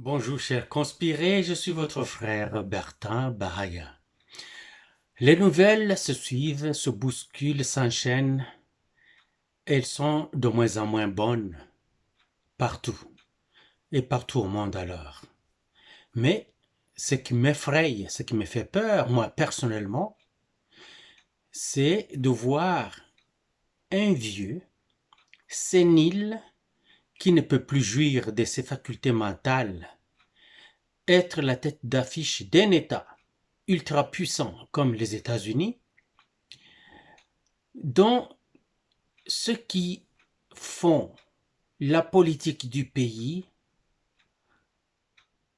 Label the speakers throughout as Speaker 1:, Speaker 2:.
Speaker 1: Bonjour chers conspirés, je suis votre frère Bertin Bahaya. Les nouvelles se suivent, se bousculent, s'enchaînent. Elles sont de moins en moins bonnes, partout, et partout au monde alors. Mais ce qui m'effraie, ce qui me fait peur, moi personnellement, c'est de voir un vieux, sénile, qui ne peut plus jouir de ses facultés mentales, être la tête d'affiche d'un État ultra puissant comme les États-Unis, dont ceux qui font la politique du pays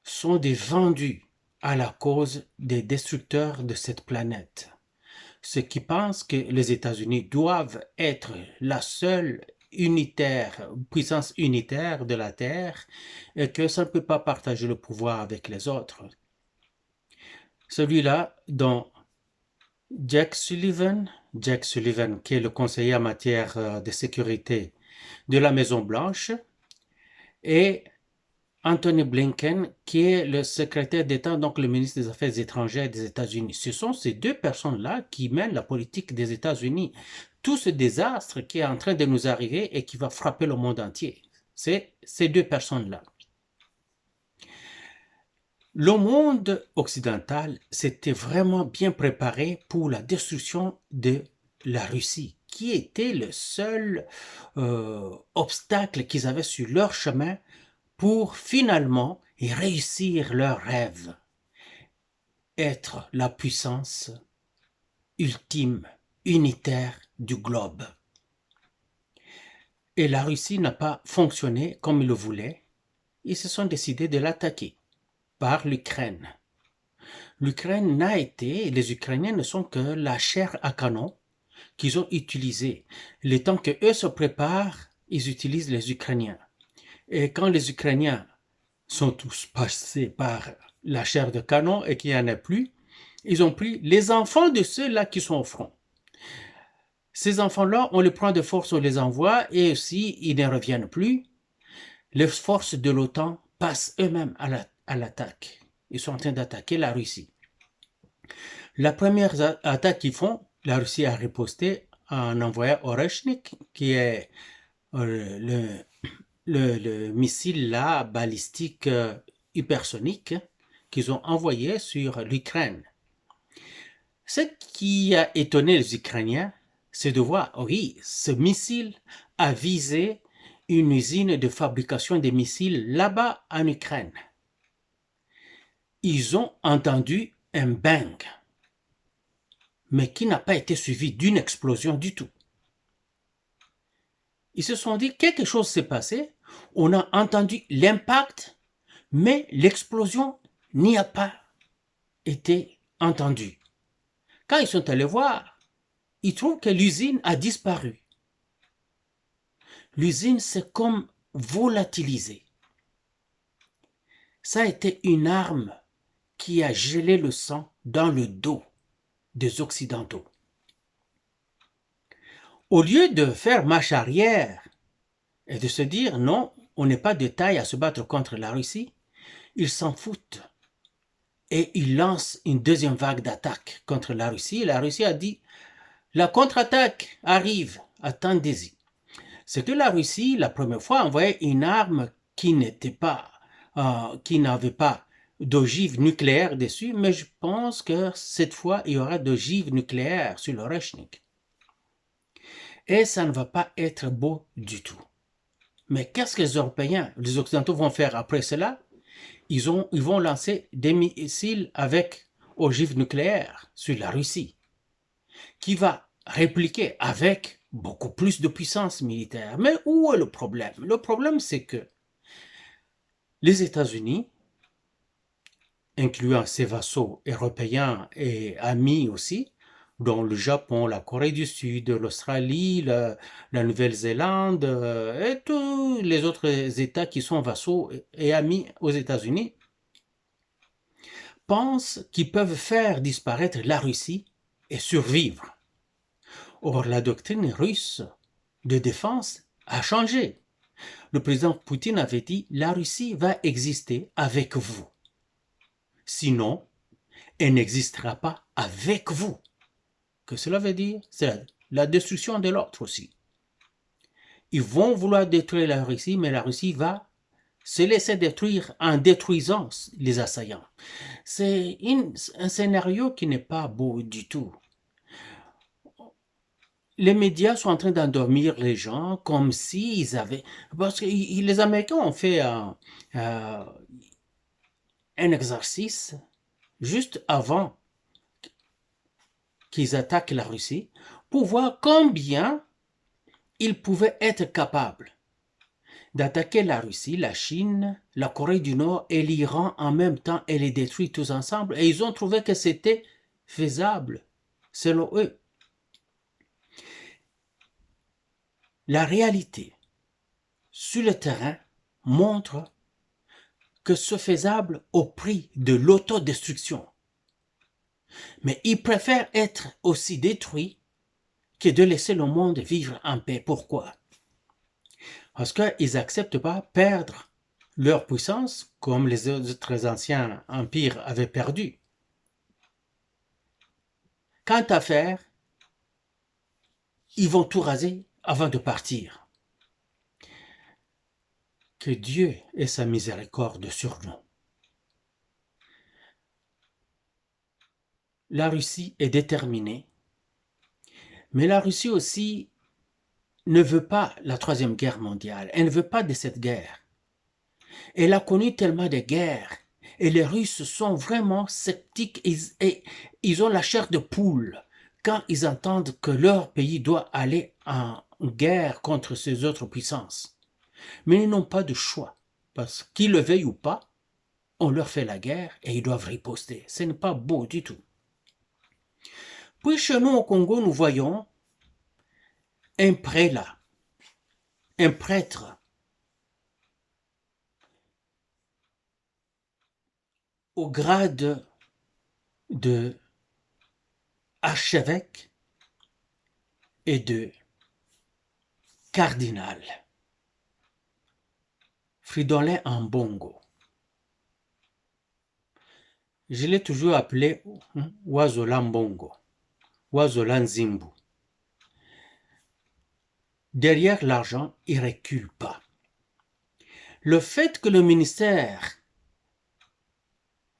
Speaker 1: sont des vendus à la cause des destructeurs de cette planète. Ceux qui pensent que les États-Unis doivent être la seule puissance unitaire de la Terre et que ça ne peut pas partager le pouvoir avec les autres. Celui-là dont Jack Sullivan, qui est le conseiller en matière de sécurité de la Maison-Blanche, et Anthony Blinken, qui est le secrétaire d'État, donc le ministre des Affaires étrangères des États-Unis. Ce sont ces deux personnes-là qui mènent la politique des États-Unis. Tout ce désastre qui est en train de nous arriver et qui va frapper le monde entier, c'est ces deux personnes-là. Le monde occidental s'était vraiment bien préparé pour la destruction de la Russie, qui était le seul obstacle qu'ils avaient sur leur chemin pour finalement réussir leur rêve, être la puissance ultime, unitaire du globe. Et la Russie n'a pas fonctionné comme ils le voulaient. Ils se sont décidés de l'attaquer par l'Ukraine. L'Ukraine n'a été, les Ukrainiens ne sont que la chair à canon qu'ils ont utilisée. Le temps qu'eux se préparent, ils utilisent les Ukrainiens. Et quand les Ukrainiens sont tous passés par la chair de canon et qu'il n'y en a plus, ils ont pris les enfants de ceux-là qui sont au front. Ces enfants-là, on les prend de force, on les envoie, et aussi, ils ne reviennent plus. Les forces de l'OTAN passent eux-mêmes à l'attaque. Ils sont en train d'attaquer la Russie. La première attaque qu'ils font, la Russie a riposté en envoyant Oreshnik, qui est le missile là, balistique hypersonique qu'ils ont envoyé sur l'Ukraine. Ce qui a étonné les Ukrainiens, c'est de voir, oui, ce missile a visé une usine de fabrication de missiles là-bas en Ukraine. Ils ont entendu un bang, mais qui n'a pas été suivi d'une explosion du tout. Ils se sont dit, quelque chose s'est passé, on a entendu l'impact, mais l'explosion n'y a pas été entendue. Quand ils sont allés voir, ils trouvent que l'usine a disparu. L'usine s'est comme volatilisée. Ça a été une arme qui a gelé le sang dans le dos des Occidentaux. Au lieu de faire marche arrière et de se dire non, on n'est pas de taille à se battre contre la Russie, ils s'en foutent. Et ils lancent une deuxième vague d'attaque contre la Russie. Et la Russie a dit, la contre-attaque arrive, attendez-y. C'est que la Russie, la première fois, envoyait une arme qui n'avait pas d'ogive nucléaire dessus, mais je pense que cette fois, il y aura d'ogive nucléaire sur le Oreshnik. Et ça ne va pas être beau du tout. Mais qu'est-ce que les Européens, les Occidentaux vont faire après cela? Ils vont lancer des missiles avec ogive nucléaire sur la Russie, qui va répliquer avec beaucoup plus de puissance militaire. Mais où est le problème? Le problème, c'est que les États-Unis, incluant ses vassaux européens et amis aussi, dont le Japon, la Corée du Sud, l'Australie, la Nouvelle-Zélande et tous les autres États qui sont vassaux et amis aux États-Unis, pensent qu'ils peuvent faire disparaître la Russie et survivre. Or, la doctrine russe de défense a changé. Le président Poutine avait dit, la Russie va exister avec vous. Sinon, elle n'existera pas avec vous. Que cela veut dire? C'est la destruction de l'autre aussi. Ils vont vouloir détruire la Russie, mais la Russie va se laisser détruire en détruisant les assaillants. C'est un scénario qui n'est pas beau du tout. Les médias sont en train d'endormir les gens comme s'ils avaient... Parce que les Américains ont fait un exercice juste avant qu'ils attaquent la Russie pour voir combien ils pouvaient être capables d'attaquer la Russie, la Chine, la Corée du Nord et l'Iran en même temps et les détruire tous ensemble. Et ils ont trouvé que c'était faisable, selon eux. La réalité sur le terrain montre que c'est faisable au prix de l'autodestruction. Mais ils préfèrent être aussi détruits que de laisser le monde vivre en paix. Pourquoi? Parce qu'ils n'acceptent pas perdre leur puissance comme les autres anciens empires avaient perdu. Quant à faire, ils vont tout raser avant de partir. Que Dieu ait sa miséricorde sur nous. La Russie est déterminée, mais la Russie aussi ne veut pas la Troisième Guerre mondiale. Elle ne veut pas de cette guerre. Elle a connu tellement de guerres et les Russes sont vraiment sceptiques et ils ont la chair de poule quand ils entendent que leur pays doit aller en guerre contre ces autres puissances. Mais ils n'ont pas de choix parce qu'ils le veuillent ou pas, on leur fait la guerre et ils doivent riposter. Ce n'est pas beau du tout. Puis chez nous au Congo, nous voyons un prélat, un prêtre au grade de archevêque et de cardinal. Fridolin Ambongo. Je l'ai toujours appelé Wazola Mbongo, Wazola Nzimbu. Derrière l'argent, il ne recule pas. Le fait que le ministère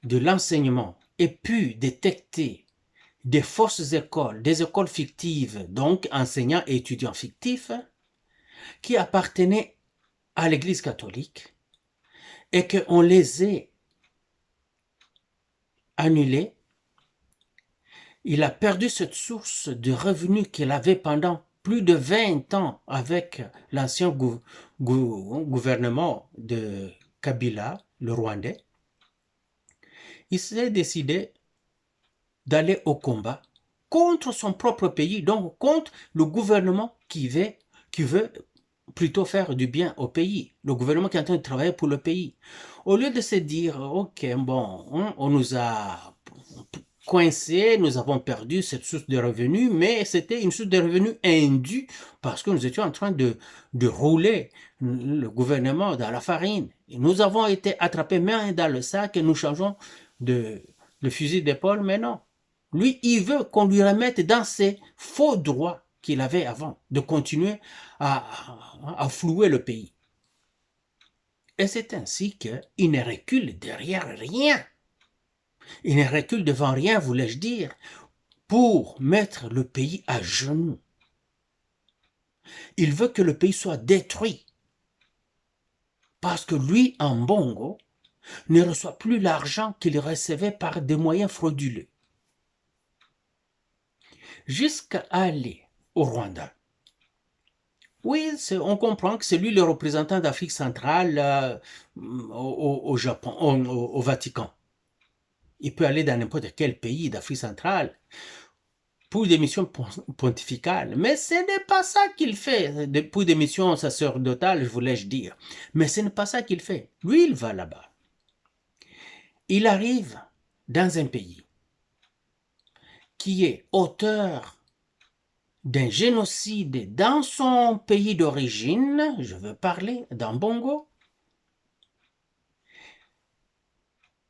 Speaker 1: de l'enseignement ait pu détecter des fausses écoles, des écoles fictives, donc enseignants et étudiants fictifs, qui appartenaient à l'Église catholique, et qu'on les ait annulés, il a perdu cette source de revenus qu'il avait pendant plus de 20 ans avec l'ancien gouvernement de Kabila, le Rwandais. Il s'est décidé d'aller au combat contre son propre pays, donc contre le gouvernement qui veut plutôt faire du bien au pays, le gouvernement qui est en train de travailler pour le pays. Au lieu de se dire, ok, bon, on nous a coincés, nous avons perdu cette source de revenus, mais c'était une source de revenus indue parce que nous étions en train de rouler le gouvernement dans la farine. Et nous avons été attrapés main dans le sac et nous changeons de fusil d'épaule, mais non. Lui, il veut qu'on lui remette dans ses faux droits qu'il avait avant, de continuer à flouer le pays. Et c'est ainsi qu'il ne recule derrière rien. Il ne recule devant rien, voulais-je dire, pour mettre le pays à genoux. Il veut que le pays soit détruit. Parce que lui, en Bongo, ne reçoit plus l'argent qu'il recevait par des moyens frauduleux. Jusqu'à aller au Rwanda. Oui, on comprend que c'est lui le représentant d'Afrique centrale au Japon, au Vatican. Il peut aller dans n'importe quel pays d'Afrique centrale pour des missions pontificales. Mais ce n'est pas ça qu'il fait. Pour des missions sacerdotales, je voulais dire. Mais ce n'est pas ça qu'il fait. Lui, il va là-bas. Il arrive dans un pays qui est auteur d'un génocide dans son pays d'origine, je veux parler d'un Bongo,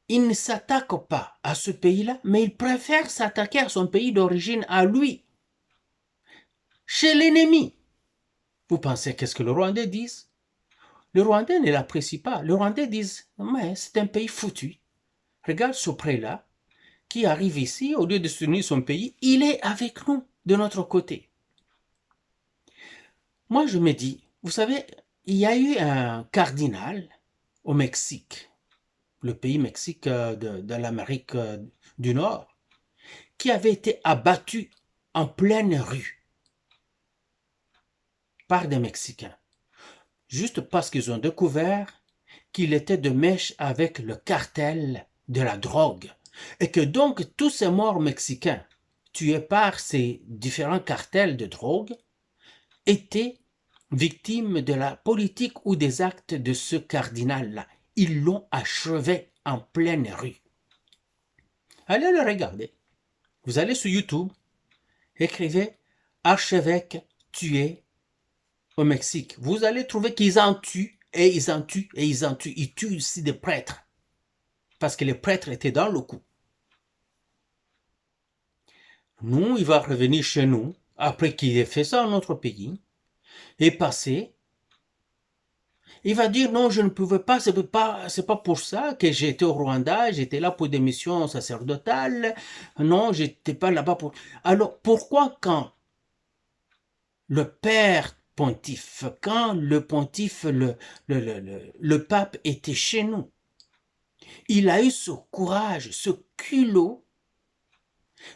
Speaker 1: il ne s'attaque pas à ce pays-là, mais il préfère s'attaquer à son pays d'origine, à lui, chez l'ennemi. Vous pensez qu'est-ce que le Rwandais disent? Le Rwandais ne l'apprécie pas. Le Rwandais disent, mais c'est un pays foutu. Regarde ce pré-là, qui arrive ici, au lieu de soutenir son pays, il est avec nous, de notre côté. Moi, je me dis, vous savez, il y a eu un cardinal au Mexique, le pays Mexique de l'Amérique du Nord, qui avait été abattu en pleine rue par des Mexicains, juste parce qu'ils ont découvert qu'il était de mèche avec le cartel de la drogue, et que donc tous ces morts mexicains tués par ces différents cartels de drogue étaient victimes de la politique ou des actes de ce cardinal-là. Ils l'ont achevé en pleine rue. Allez le regarder. Vous allez sur YouTube, écrivez archevêque tué au Mexique. Vous allez trouver qu'ils en tuent et ils en tuent et ils en tuent. Ils tuent aussi des prêtres parce que les prêtres étaient dans le coup. Nous, il va revenir chez nous après qu'il ait fait ça dans notre pays et passer. Il va dire non, je ne pouvais pas, c'est pas pour ça que j'étais au Rwanda, j'étais là pour des missions sacerdotales. Non, j'étais pas là-bas pour. Alors pourquoi quand le père pontife, quand le pontife, le pape était chez nous, il a eu ce courage, ce culot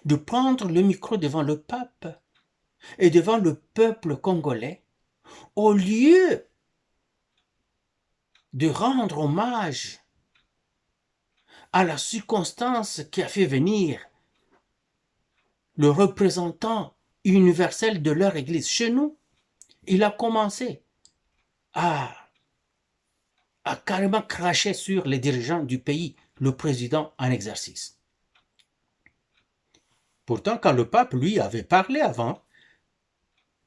Speaker 1: de prendre le micro devant le pape et devant le peuple congolais, au lieu de rendre hommage à la circonstance qui a fait venir le représentant universel de leur Église chez nous, il a commencé à, à carrément cracher sur les dirigeants du pays, le président en exercice. Pourtant, quand le pape, lui, avait parlé avant,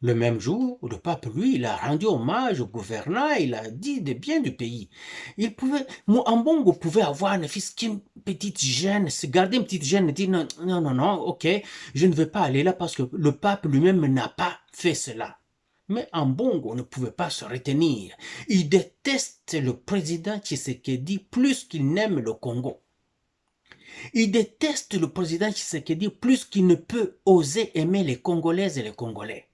Speaker 1: le même jour, le pape, lui, il a rendu hommage au gouverneur, il a dit des biens du pays. Il pouvait, Mbongo pouvait avoir ne fût-ce qu'une petite gêne, se garder une petite gêne et dire non, non, non, non, ok, je ne vais pas aller là parce que le pape lui-même n'a pas fait cela. Mais Mbongo ne pouvait pas se retenir. Il déteste le président Tshisekedi plus qu'il n'aime le Congo. Il déteste le président Tshisekedi plus qu'il ne peut oser aimer les Congolaises et les Congolais.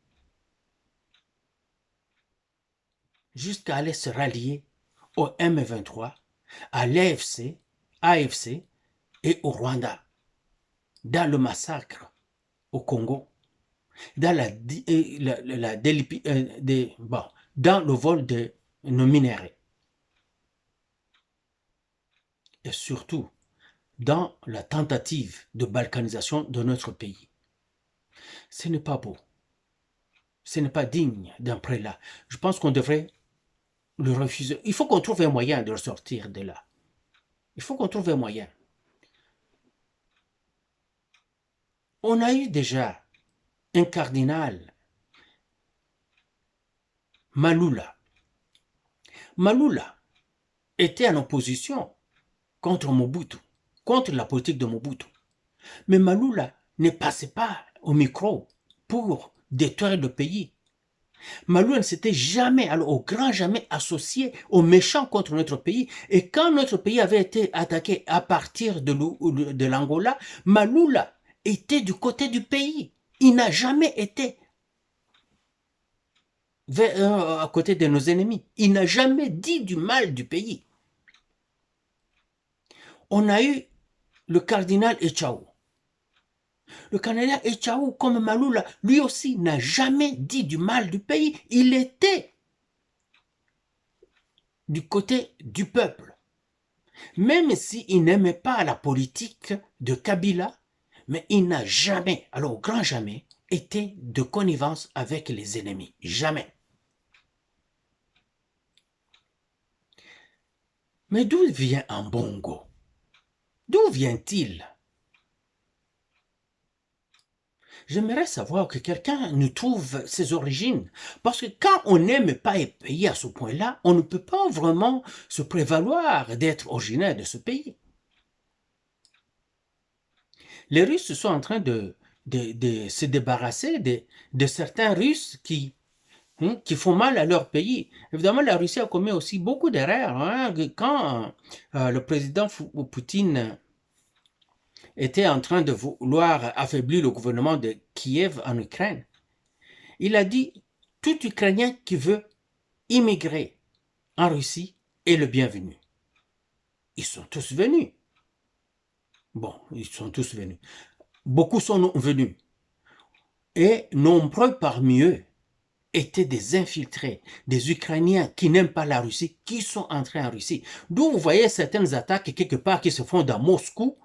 Speaker 1: Jusqu'à aller se rallier au M23, à l'AFC, AFC et au Rwanda, dans le massacre au Congo, dans dans le vol de nos minéraux, et surtout dans la tentative de balkanisation de notre pays. Ce n'est pas beau, ce n'est pas digne d'un prélat. Je pense qu'on devrait le refuser. Il faut qu'on trouve un moyen de ressortir de là. Il faut qu'on trouve un moyen. On a eu déjà un cardinal, Malula. Malula était en opposition contre Mobutu, contre la politique de Mobutu. Mais Malula ne passait pas au micro pour détruire le pays. Malula ne s'était jamais, alors au grand jamais, associé aux méchants contre notre pays. Et quand notre pays avait été attaqué à partir de l'Angola, Malula était du côté du pays. Il n'a jamais été à côté de nos ennemis. Il n'a jamais dit du mal du pays. On a eu le cardinal Echao. Le cardinal Echao, comme Malula, lui aussi n'a jamais dit du mal du pays. Il était du côté du peuple. Même s'il n'aimait pas la politique de Kabila, mais il n'a jamais, alors au grand jamais, été de connivence avec les ennemis. Jamais. Mais d'où vient Mbongo? D'où vient-il? J'aimerais savoir que quelqu'un nous trouve ses origines. Parce que quand on n'aime pas un pays à ce point-là, on ne peut pas vraiment se prévaloir d'être originaire de ce pays. Les Russes sont en train de se débarrasser de certains Russes qui font mal à leur pays. Évidemment, la Russie a commis aussi beaucoup d'erreurs. Quand le président Poutine était en train de vouloir affaiblir le gouvernement de Kiev en Ukraine, il a dit tout Ukrainien qui veut immigrer en Russie est le bienvenu. Ils sont tous venus. Bon, ils sont tous venus. Beaucoup sont venus. Et nombreux parmi eux étaient des infiltrés, des Ukrainiens qui n'aiment pas la Russie, qui sont entrés en Russie. D'où vous voyez certaines attaques quelque part qui se font dans Moscou,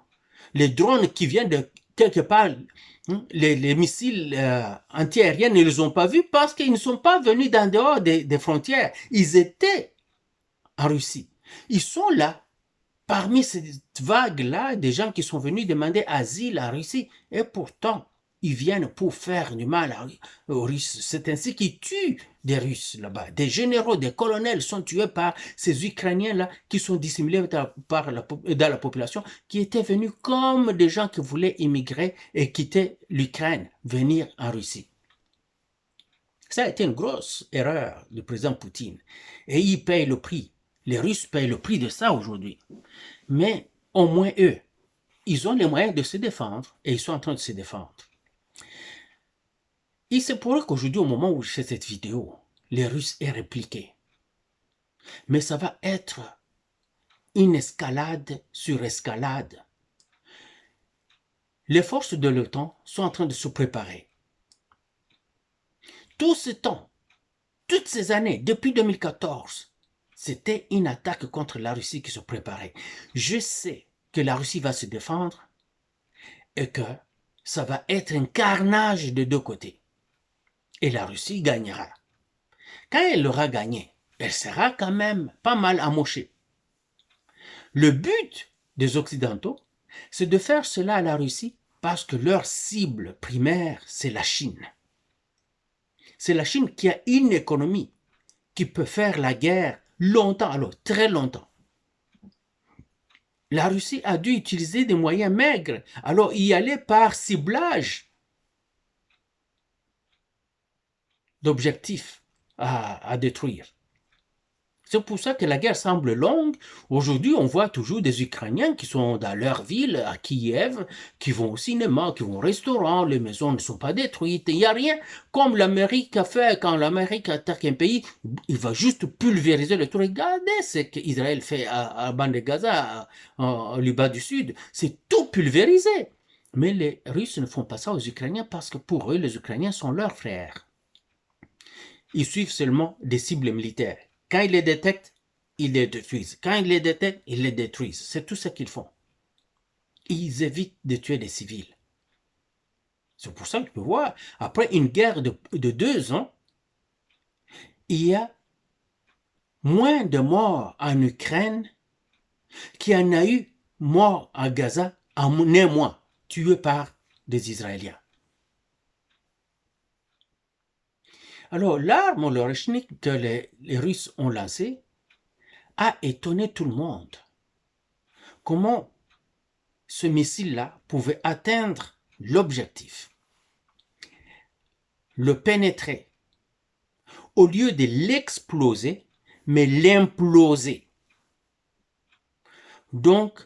Speaker 1: les drones qui viennent de quelque part, les missiles antiaériens ne les ont pas vus parce qu'ils ne sont pas venus d'en dehors des frontières. Ils étaient en Russie. Ils sont là, parmi cette vague-là, des gens qui sont venus demander asile en Russie. Et pourtant, ils viennent pour faire du mal aux Russes. C'est ainsi qu'ils tuent des Russes là-bas. Des généraux, des colonels sont tués par ces Ukrainiens-là qui sont dissimulés dans la population, qui étaient venus comme des gens qui voulaient immigrer et quitter l'Ukraine, venir en Russie. Ça a été une grosse erreur du président Poutine. Et il paye le prix. Les Russes payent le prix de ça aujourd'hui. Mais au moins eux, ils ont les moyens de se défendre et ils sont en train de se défendre. Il se pourrait qu'aujourd'hui, au moment où je fais cette vidéo, les Russes aient répliqué. Mais ça va être une escalade sur escalade. Les forces de l'OTAN sont en train de se préparer. Tout ce temps, toutes ces années, depuis 2014, c'était une attaque contre la Russie qui se préparait. Je sais que la Russie va se défendre et que ça va être un carnage de deux côtés. Et la Russie gagnera. Quand elle aura gagné, elle sera quand même pas mal amochée. Le but des Occidentaux, c'est de faire cela à la Russie parce que leur cible primaire, c'est la Chine. C'est la Chine qui a une économie qui peut faire la guerre longtemps, alors très longtemps. La Russie a dû utiliser des moyens maigres, alors y aller par ciblage d'objectifs à détruire. C'est pour ça que la guerre semble longue. Aujourd'hui, on voit toujours des Ukrainiens qui sont dans leur ville, à Kiev, qui vont au cinéma, qui vont au restaurant, les maisons ne sont pas détruites. Il n'y a rien comme l'Amérique a fait quand l'Amérique attaque un pays. Il va juste pulvériser le tout. Regardez ce qu'Israël fait à bande de Gaza, au Liban du Sud. C'est tout pulvérisé. Mais les Russes ne font pas ça aux Ukrainiens parce que pour eux, les Ukrainiens sont leurs frères. Ils suivent seulement des cibles militaires. Quand ils les détectent, ils les détruisent. Quand ils les détectent, ils les détruisent. C'est tout ce qu'ils font. Ils évitent de tuer des civils. C'est pour ça que tu peux voir, après une guerre de 2 ans, il y a moins de morts en Ukraine qu'il y en a eu morts à Gaza en un mois, tués par des Israéliens. Alors, l'arme olorechnik que les Russes ont lancée a étonné tout le monde. Comment ce missile-là pouvait atteindre l'objectif, le pénétrer, au lieu de l'exploser, mais l'imploser. Donc,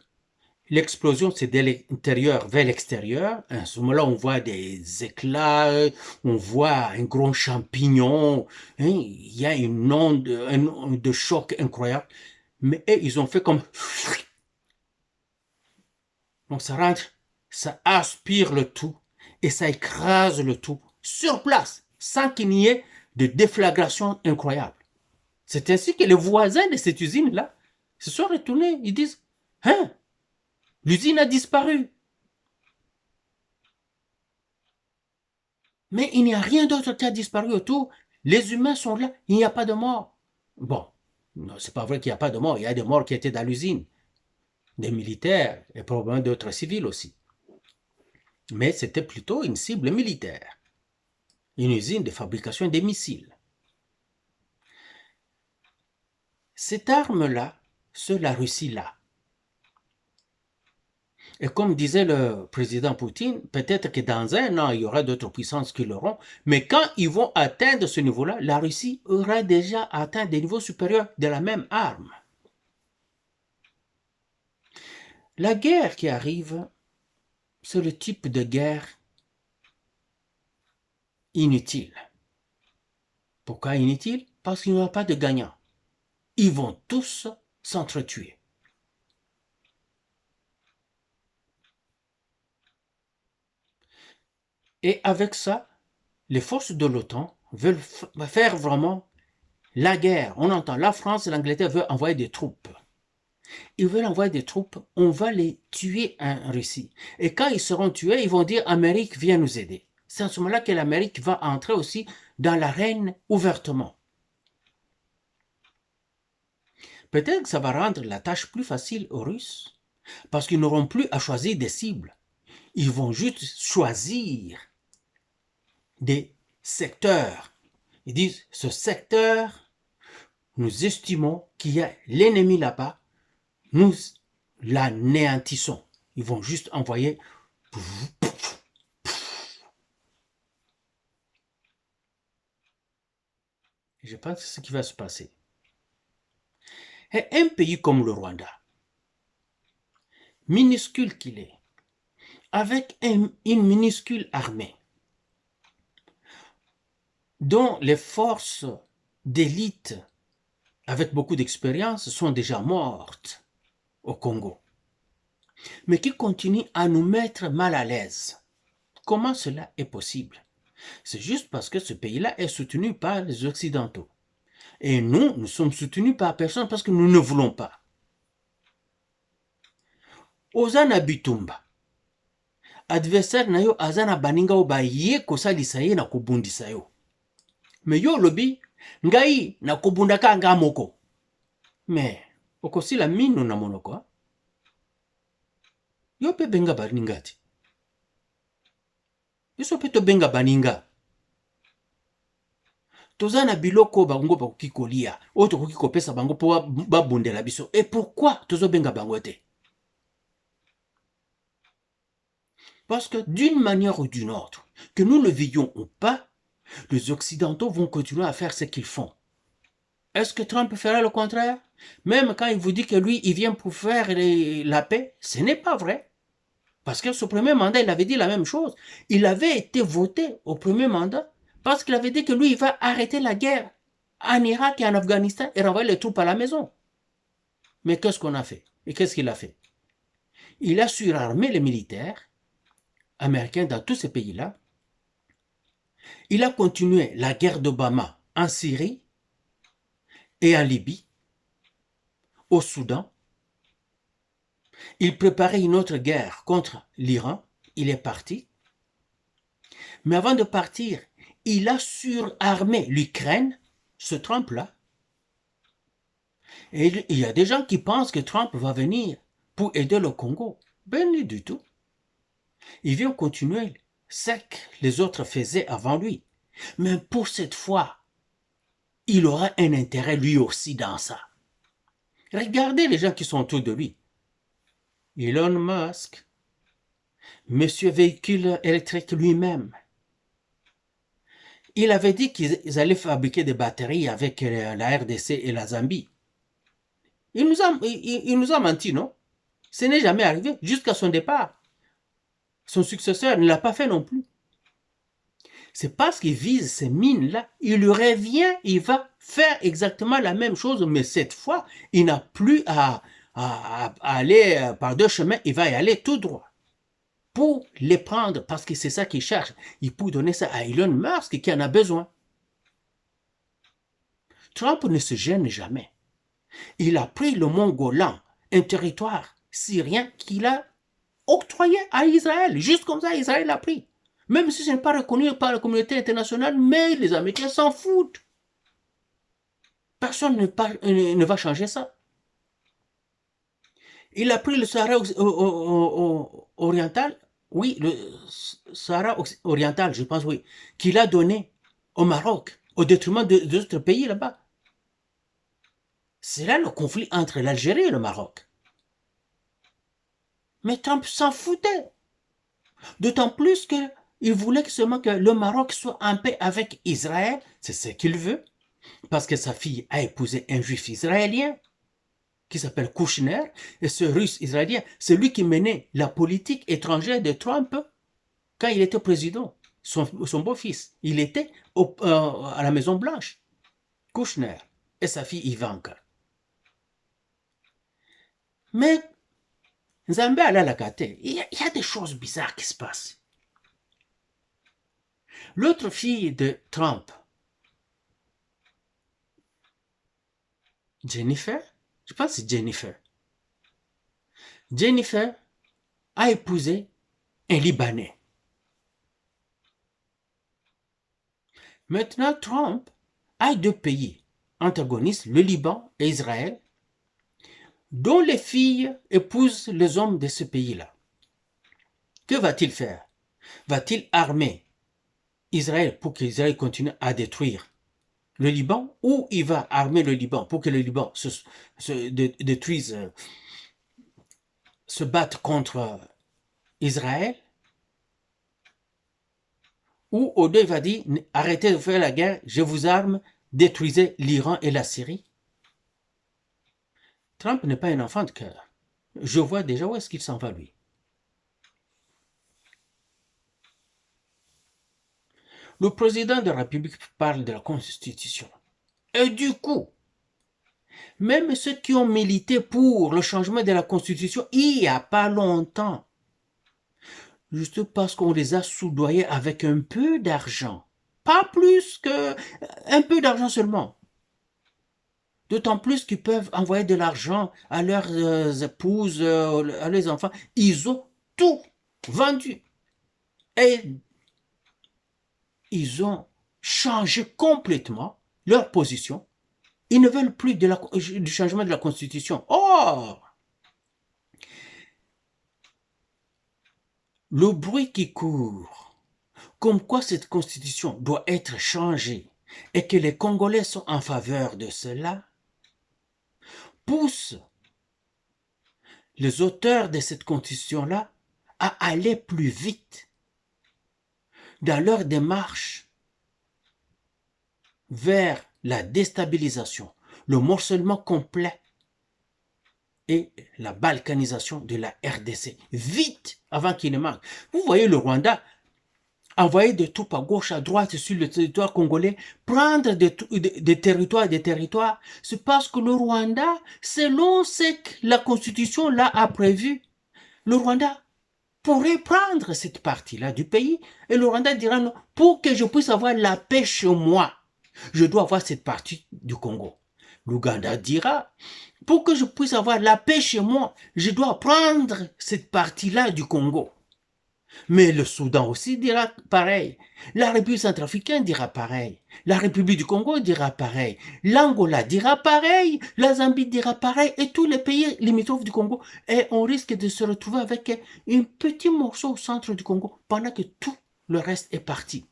Speaker 1: l'explosion, c'est de l'intérieur vers l'extérieur. À ce moment-là, on voit des éclats, on voit un grand champignon. Il y a une onde de choc incroyable. Mais ils ont fait comme... Donc ça rentre, ça aspire le tout et ça écrase le tout sur place, sans qu'il n'y ait de déflagration incroyable. C'est ainsi que les voisins de cette usine-là se sont retournés. Ils disent, hein, l'usine a disparu. Mais il n'y a rien d'autre qui a disparu autour. Les humains sont là, il n'y a pas de mort. Bon, non, c'est pas vrai qu'il n'y a pas de mort. Il y a des morts qui étaient dans l'usine. Des militaires et probablement d'autres civils aussi. Mais c'était plutôt une cible militaire, une usine de fabrication des missiles. Cette arme-là, seule la Russie l'a. Et comme disait le président Poutine, peut-être que dans un an, il y aura d'autres puissances qui l'auront, mais quand ils vont atteindre ce niveau-là, la Russie aura déjà atteint des niveaux supérieurs de la même arme. La guerre qui arrive, c'est le type de guerre inutile. Pourquoi inutile? Parce qu'il n'y aura pas de gagnant. Ils vont tous s'entretuer. Et avec ça, les forces de l'OTAN veulent faire vraiment la guerre. On entend la France et l'Angleterre veulent envoyer des troupes. Ils veulent envoyer des troupes, on va les tuer en Russie. Et quand ils seront tués, ils vont dire Amérique, viens nous aider. C'est à ce moment-là que l'Amérique va entrer aussi dans l'arène ouvertement. Peut-être que ça va rendre la tâche plus facile aux Russes, parce qu'ils n'auront plus à choisir des cibles. Ils vont juste choisir des secteurs. Ils disent, ce secteur, nous estimons qu'il y a l'ennemi là-bas, nous l'anéantissons. Ils vont juste envoyer. Je pense que c'est ce qui va se passer. Et un pays comme le Rwanda, minuscule qu'il est, avec une minuscule armée, dont les forces d'élite avec beaucoup d'expérience sont déjà mortes au Congo, mais qui continue à nous mettre mal à l'aise. Comment cela est possible? C'est juste parce que ce pays-là est soutenu par les Occidentaux. Et nous sommes soutenus par personne parce que nous ne voulons pas. Ozana Bitumba, adversaire na yo azana baninga o ba ye kosalisa ye na kobundisa yo. Mais yo lobi, ngai na kobundaka nga moko. Mais okosila mino na monoko. Yo pe benga baninga ti. Biso pe to benga baninga. Tozana biloko bango bakoki kolia, o tokoki kopesa bango po babundela biso. Et pourquoi tozo benga bango te? Parce que d'une manière ou d'une autre, que nous le veuillions ou pas, les Occidentaux vont continuer à faire ce qu'ils font. Est-ce que Trump fera le contraire? Même quand il vous dit que lui, il vient pour faire la paix, ce n'est pas vrai. Parce que ce premier mandat, il avait dit la même chose. Il avait été voté au premier mandat parce qu'il avait dit que lui, il va arrêter la guerre en Irak et en Afghanistan et renvoyer les troupes à la maison. Mais qu'est-ce qu'on a fait? Et qu'est-ce qu'il a fait? Il a surarmé les militaires américains dans tous ces pays-là. Il a continué la guerre d'Obama en Syrie et en Libye, au Soudan. Il préparait une autre guerre contre l'Iran. Il est parti. Mais avant de partir, il a surarmé l'Ukraine, ce Trump-là. Et il y a des gens qui pensent que Trump va venir pour aider le Congo. Ben, ni du tout. Il vient continuer ce que les autres faisaient avant lui. Mais pour cette fois, il aura un intérêt lui aussi dans ça. Regardez les gens qui sont autour de lui. Elon Musk, Monsieur Véhicule électrique lui-même. Il avait dit qu'ils allaient fabriquer des batteries avec la RDC et la Zambie. Il nous a menti, non? Ce n'est jamais arrivé jusqu'à son départ. Son successeur ne l'a pas fait non plus. C'est parce qu'il vise ces mines-là, il revient, il va faire exactement la même chose, mais cette fois, il n'a plus à aller par deux chemins, il va y aller tout droit. Pour les prendre, parce que c'est ça qu'il cherche. Il peut donner ça à Elon Musk qui en a besoin. Trump ne se gêne jamais. Il a pris le mont Golan, un territoire syrien qu'il a octroyé à Israël. Juste comme ça, Israël l'a pris. Même si ce n'est pas reconnu par la communauté internationale, mais les Américains s'en foutent. Personne ne va changer ça. Il a pris le Sahara oriental, oui, le Sahara oriental, je pense, oui, qu'il a donné au Maroc, au détriment d'autres pays là-bas. C'est là le conflit entre l'Algérie et le Maroc. Mais Trump s'en foutait. D'autant plus qu'il voulait seulement que le Maroc soit en paix avec Israël. C'est ce qu'il veut. Parce que sa fille a épousé un juif israélien qui s'appelle Kouchner. Et ce russe israélien, c'est lui qui menait la politique étrangère de Trump quand il était président. Son beau-fils, il était à la Maison Blanche. Kouchner et sa fille Ivanka. Mais Nzambe Alalakate, il y a des choses bizarres qui se passent. L'autre fille de Trump, Jennifer, je pense que c'est Jennifer. Jennifer a épousé un Libanais. Maintenant, Trump a deux pays antagonistes, le Liban et Israël, dont les filles épousent les hommes de ce pays-là. Que va-t-il faire? Va-t-il armer Israël pour qu'Israël continue à détruire le Liban, ou il va armer le Liban pour que le Liban détruise, se batte contre Israël, ou Odo va dire arrêtez de faire la guerre, je vous arme, détruisez l'Iran et la Syrie. Trump n'est pas un enfant de cœur. Je vois déjà où est-ce qu'il s'en va, lui. Le président de la République parle de la Constitution. Et du coup, même ceux qui ont milité pour le changement de la Constitution il n'y a pas longtemps, juste parce qu'on les a soudoyés avec un peu d'argent, pas plus que un peu d'argent seulement. D'autant plus qu'ils peuvent envoyer de l'argent à leurs épouses, à leurs enfants. Ils ont tout vendu. Et ils ont changé complètement leur position. Ils ne veulent plus du changement de la Constitution. Or, le bruit qui court, comme quoi cette Constitution doit être changée et que les Congolais sont en faveur de cela, pousse les auteurs de cette Constitution-là à aller plus vite dans leur démarche vers la déstabilisation, le morcellement complet et la balkanisation de la RDC. Vite, avant qu'il ne manque. Vous voyez le Rwanda envoyer des troupes à gauche, à droite sur le territoire congolais, prendre des territoires, c'est parce que le Rwanda, selon ce que la Constitution là a prévu, le Rwanda pourrait prendre cette partie-là du pays et le Rwanda dira non, pour que je puisse avoir la paix chez moi, je dois avoir cette partie du Congo. L'Ouganda dira, pour que je puisse avoir la paix chez moi, je dois prendre cette partie-là du Congo. Mais le Soudan aussi dira pareil. La République centrafricaine dira pareil. La République du Congo dira pareil. L'Angola dira pareil. La Zambie dira pareil. Et tous les pays limitrophes du Congo. Et on risque de se retrouver avec un petit morceau au centre du Congo pendant que tout le reste est parti.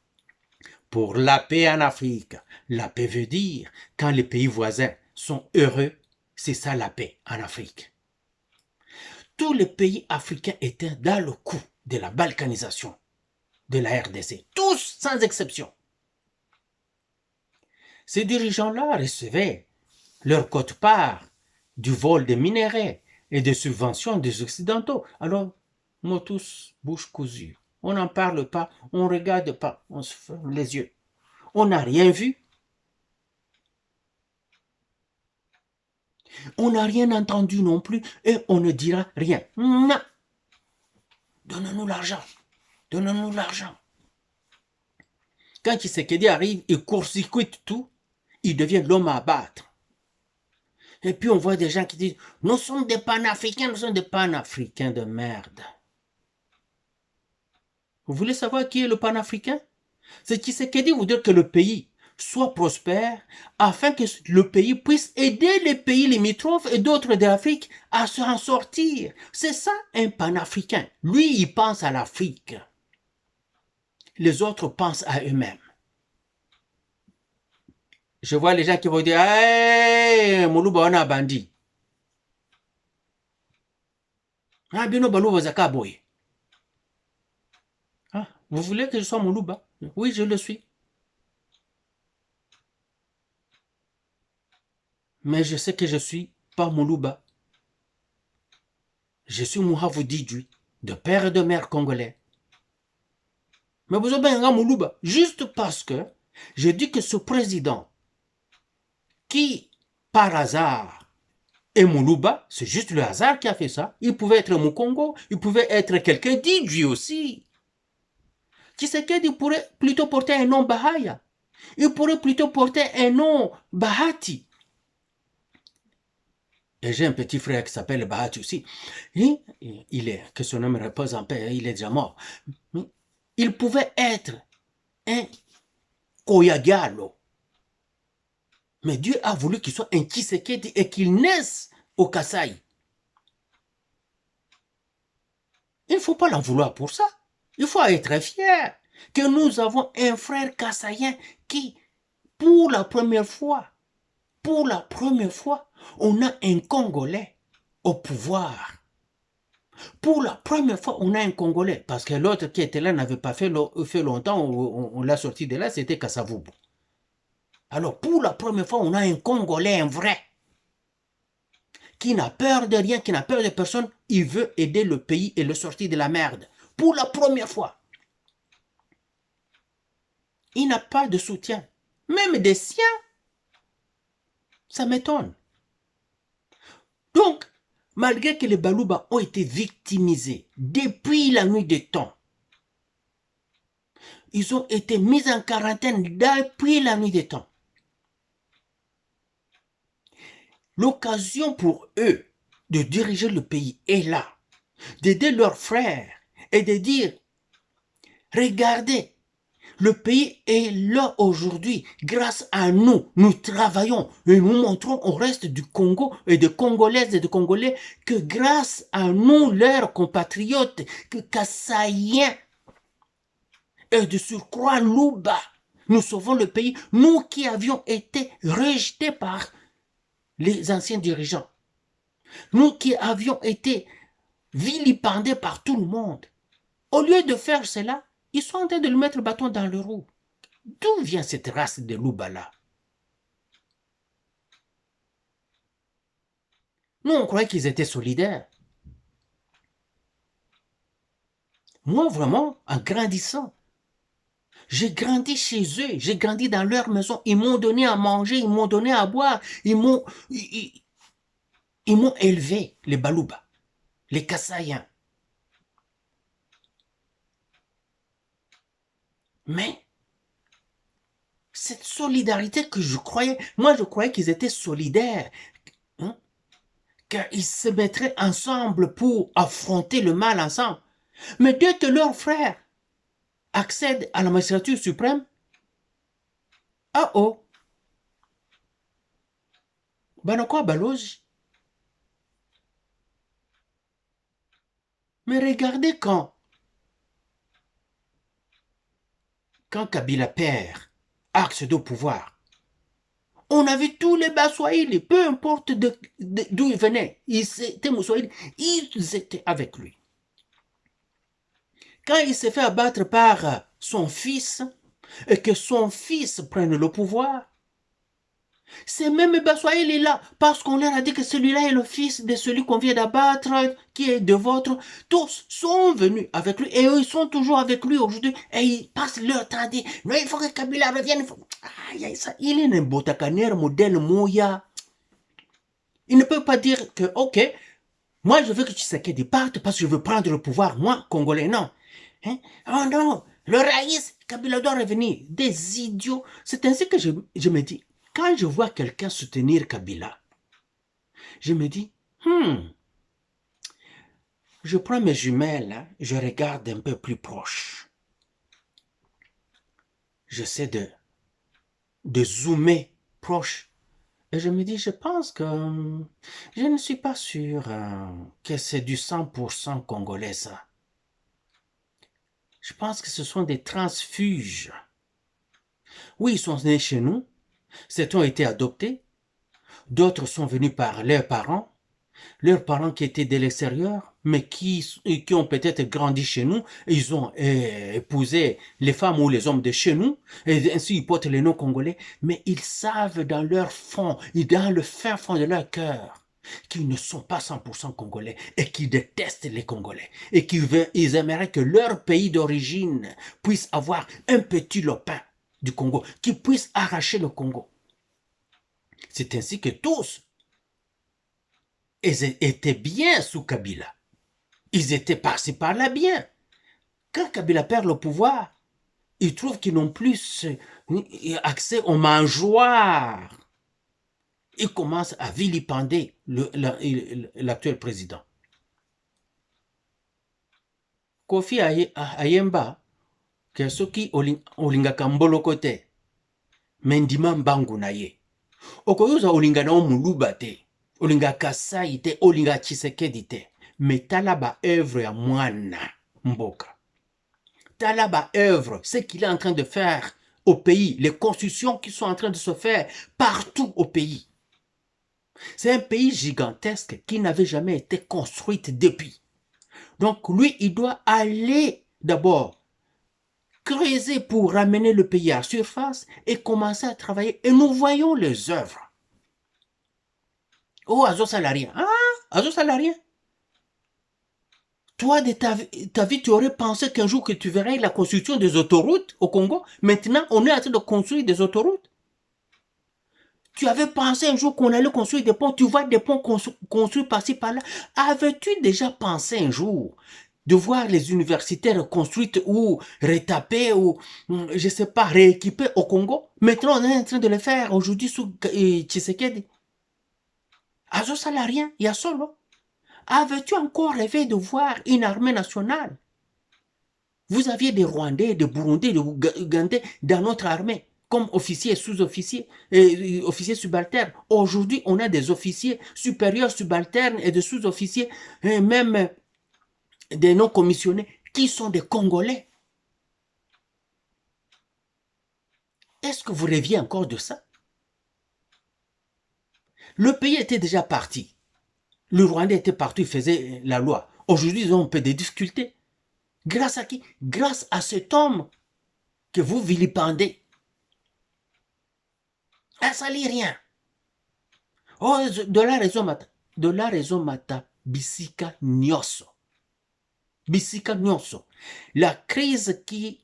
Speaker 1: Pour la paix en Afrique, la paix veut dire quand les pays voisins sont heureux, c'est ça la paix en Afrique. Tous les pays africains étaient dans le coup de la balkanisation de la RDC, tous sans exception. Ces dirigeants-là recevaient leur quote-part du vol des minéraux et des subventions des Occidentaux. Alors, nous tous, bouche cousue, on n'en parle pas, on ne regarde pas, on se ferme les yeux. On n'a rien vu. On n'a rien entendu non plus et on ne dira rien. Non. Donnez-nous l'argent. Donnez-nous l'argent. Quand Tshisekedi arrive, il court-circuite tout, il devient l'homme à abattre. Et puis on voit des gens qui disent, nous sommes des panafricains, nous sommes des panafricains de merde. Vous voulez savoir qui est le panafricain? C'est Tshisekedi vous dire que le pays soit prospère, afin que le pays puisse aider les pays limitrophes et d'autres d'Afrique à s'en sortir. C'est ça un panafricain. Lui, il pense à l'Afrique. Les autres pensent à eux-mêmes. Je vois les gens qui vont dire, hey, Moulouba, on a bandit. Ah, Bino Balouba Zakaboy. Ah, vous voulez que je sois Moulouba? Oui, je le suis. Mais je sais que je suis pas Moulouba. Je suis Mouhavou Didjui, de père et de mère congolais. Mais vous avez un Moulouba, juste parce que je dis que ce président, qui, par hasard, est Moulouba, c'est juste le hasard qui a fait ça. Il pouvait être Moukongo, il pouvait être quelqu'un d'Idjui aussi. Tshisekedi pourrait plutôt porter un nom Bahaya. Il pourrait plutôt porter un nom Bahati. Et j'ai un petit frère qui s'appelle Bahati aussi. Il est, que son nom repose en paix, il est déjà mort. Mais il pouvait être un Koyagalo. Mais Dieu a voulu qu'il soit un Tshisekedi et qu'il naisse au Kasaï. Il ne faut pas l'en vouloir pour ça. Il faut être fier que nous avons un frère kassaïen qui, pour la première fois, on a un Congolais au pouvoir. Pour la première fois, on a un Congolais. Parce que l'autre qui était là n'avait pas fait longtemps, on l'a sorti de là, c'était Kassavoubou. Alors, pour la première fois, on a un Congolais, un vrai, qui n'a peur de rien, qui n'a peur de personne. Il veut aider le pays et le sortir de la merde. Pour la première fois. Il n'a pas de soutien. Même des siens. Ça m'étonne. Donc, malgré que les Balouba ont été victimisés depuis la nuit des temps, ils ont été mis en quarantaine depuis la nuit des temps. L'occasion pour eux de diriger le pays est là, d'aider leurs frères et de dire, regardez, le pays est là aujourd'hui. Grâce à nous, nous travaillons et nous montrons au reste du Congo et de Congolaises et de Congolais que grâce à nous, leurs compatriotes, que Kassaïens et de surcroît Louba, nous sauvons le pays, nous qui avions été rejetés par les anciens dirigeants, nous qui avions été vilipendés par tout le monde. Au lieu de faire cela, ils sont en train de le mettre le bâton dans le roue. D'où vient cette race de Louba-là? Nous, on croyait qu'ils étaient solidaires. Moi, vraiment, en grandissant, j'ai grandi chez eux, j'ai grandi dans leur maison. Ils m'ont donné à manger, ils m'ont donné à boire, ils m'ont élevé, les Balouba, les Kassaïens. Mais cette solidarité que je croyais, moi je croyais qu'ils étaient solidaires, hein, qu'ils se mettraient ensemble pour affronter le mal ensemble. Mais dès que leurs frères accèdent à la magistrature suprême, ah oh, Banakwa Baloge. Mais regardez quand Kabila perd axe de pouvoir, on a vu tous les Baswahili, peu importe d'où ils venaient, ils étaient Moussoïdes, ils étaient avec lui. Quand il s'est fait abattre par son fils, et que son fils prenne le pouvoir, ces mêmes Baswahili là, parce qu'on leur a dit que celui-là est le fils de celui qu'on vient d'abattre, qui est de votre, tous sont venus avec lui, et eux, ils sont toujours avec lui aujourd'hui, et ils passent leur temps à dire, non, il faut que Kabila revienne, il est un botacaner modèle Moya. Il ne peut pas dire que, ok, moi je veux que Tshisekedi parte parce que je veux prendre le pouvoir, moi, Congolais, non. Hein? Oh non, le Raïs, Kabila doit revenir. Des idiots. C'est ainsi que je me dis, quand je vois quelqu'un soutenir Kabila, je me dis, je prends mes jumelles, hein, je regarde un peu plus proche. J'essaie de de zoomer proche. Et je me dis, je pense que je ne suis pas sûr que c'est du 100% congolais, ça. Je pense que ce sont des transfuges. Oui, ils sont nés chez nous, certains ont été adoptés, d'autres sont venus par leurs parents qui étaient de l'extérieur, mais qui ont peut-être grandi chez nous, et ils ont épousé les femmes ou les hommes de chez nous, et ainsi ils portent les noms congolais, mais ils savent dans leur fond, et dans le fin fond de leur cœur, qu'ils ne sont pas 100% congolais, et qu'ils détestent les Congolais, et qu'ils aimeraient que leur pays d'origine puisse avoir un petit lopin du Congo, qui puisse arracher le Congo. C'est ainsi que tous ils étaient bien sous Kabila. Ils étaient par-ci par-là bien. Quand Kabila perd le pouvoir, ils trouvent qu'ils n'ont plus accès aux mangeoires. Ils commencent à vilipender l'actuel président. Kofi Ayemba, ke soki olingaka mboloko te, me ndima mbangu na ye. Okoyoza olinga na omuluba te. Olinga Kasai te, olinga Tshisekedi te. Mais tala ba œuvre ya mwana mboka. Tala ba œuvre, ce qu'il est en train de faire au pays, les constructions qui sont en train de se faire partout au pays. C'est un pays gigantesque qui n'avait jamais été construit depuis. Donc lui, il doit aller d'abord creuser pour ramener le pays à la surface et commencer à travailler. Et nous voyons les œuvres. Oh, Azo Salarien. Ah, Azo Salarien. Toi, de ta vie, tu aurais pensé qu'un jour que tu verrais la construction des autoroutes au Congo. Maintenant, on est en train de construire des autoroutes. Tu avais pensé un jour qu'on allait construire des ponts. Tu vois des ponts construits par-ci, par-là. Avais-tu déjà pensé un jour de voir les universités reconstruites ou retapées ou, je sais pas, rééquipées au Congo? Maintenant, on est en train de le faire aujourd'hui sous Tshisekedi. Azo Salarien, il y a solo. Avais-tu encore rêvé de voir une armée nationale? Vous aviez des Rwandais, des Burundais, des Ougandais dans notre armée, comme officiers, sous-officiers, officiers subalternes. Aujourd'hui, on a des officiers supérieurs subalternes et des sous-officiers, et même des non-commissionnés, qui sont des Congolais. Est-ce que vous rêviez encore de ça? Le pays était déjà parti. Le Rwandais était parti, il faisait la loi. Aujourd'hui, ils ont un peu de difficultés. Grâce à qui? Grâce à cet homme que vous vilipendez. Ah, ça lit rien. Oh, de la raison mata, bisika nyoso. Bisika nyoso. La crise qui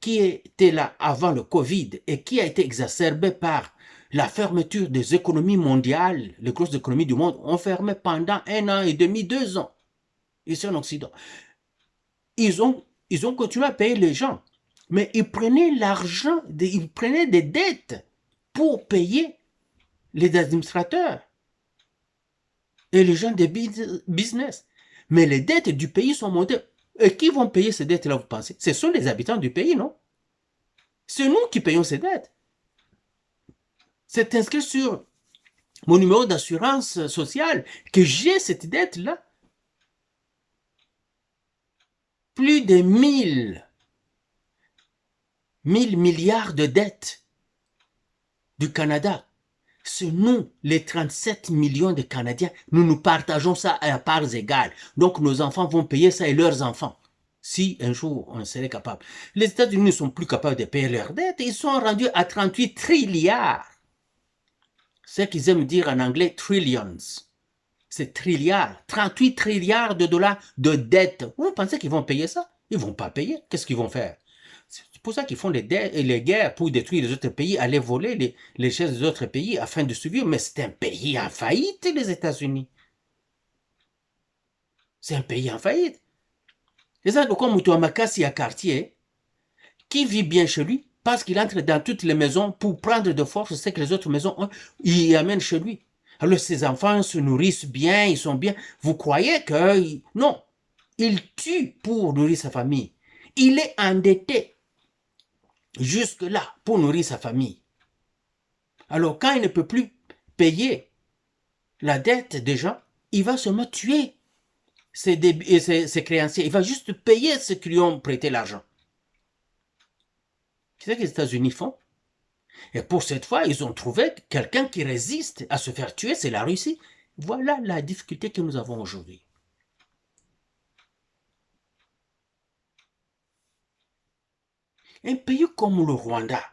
Speaker 1: était là avant le Covid et qui a été exacerbée par la fermeture des économies mondiales, les grosses économies du monde ont fermé pendant 1 an et demi, 2 ans, ici en Occident. Ils ont continué à payer les gens, mais ils prenaient l'argent, ils prenaient des dettes pour payer les administrateurs et les gens des business. Mais les dettes du pays sont montées. Et qui vont payer ces dettes-là, vous pensez? Ce sont les habitants du pays, non? C'est nous qui payons ces dettes. C'est inscrit sur mon numéro d'assurance sociale que j'ai cette dette-là. Plus de 1000 milliards de dettes du Canada. C'est nous, les 37 millions de Canadiens, nous partageons ça à parts égales. Donc nos enfants vont payer ça et leurs enfants. Si un jour on serait capable. Les États-Unis ne sont plus capables de payer leurs dettes. Ils sont rendus à 38 trilliards. C'est ce qu'ils aiment dire en anglais trillions. C'est trilliards. 38 trilliards de dollars de dettes. Vous pensez qu'ils vont payer ça? Ils ne vont pas payer. Qu'est-ce qu'ils vont faire? C'est pour ça qu'ils font les guerres pour détruire les autres pays, aller voler les richesses des autres pays afin de survivre. Mais c'est un pays en faillite, les États-Unis. C'est un pays en faillite. C'est ça, comme Mutuamakasi à quartier, qui vit bien chez lui, parce qu'il entre dans toutes les maisons pour prendre de force ce que les autres maisons ont, il y amène chez lui. Alors ses enfants se nourrissent bien, ils sont bien. Vous croyez que... Non, il tue pour nourrir sa famille. Il est endetté jusque-là pour nourrir sa famille. Alors quand il ne peut plus payer la dette des gens, il va seulement tuer ses créanciers. Il va juste payer ceux qui lui ont prêté l'argent. C'est ce que les États-Unis font. Et pour cette fois, ils ont trouvé quelqu'un qui résiste à se faire tuer, c'est la Russie. Voilà la difficulté que nous avons aujourd'hui. Un pays comme le Rwanda,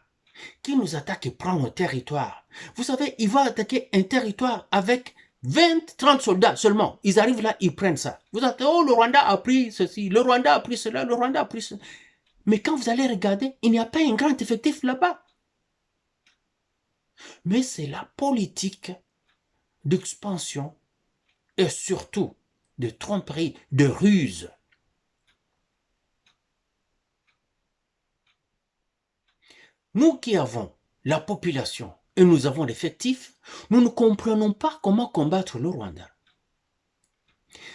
Speaker 1: qui nous attaque et prend nos territoires. Vous savez, il va attaquer un territoire avec 20, 30 soldats seulement. Ils arrivent là, ils prennent ça. Vous avez, oh, le Rwanda a pris ceci, le Rwanda a pris cela, le Rwanda a pris cela. Mais quand vous allez regarder, il n'y a pas un grand effectif là-bas. Mais c'est la politique d'expansion et surtout de tromperie, de ruse. Nous qui avons la population et nous avons l'effectif, nous ne comprenons pas comment combattre le Rwanda.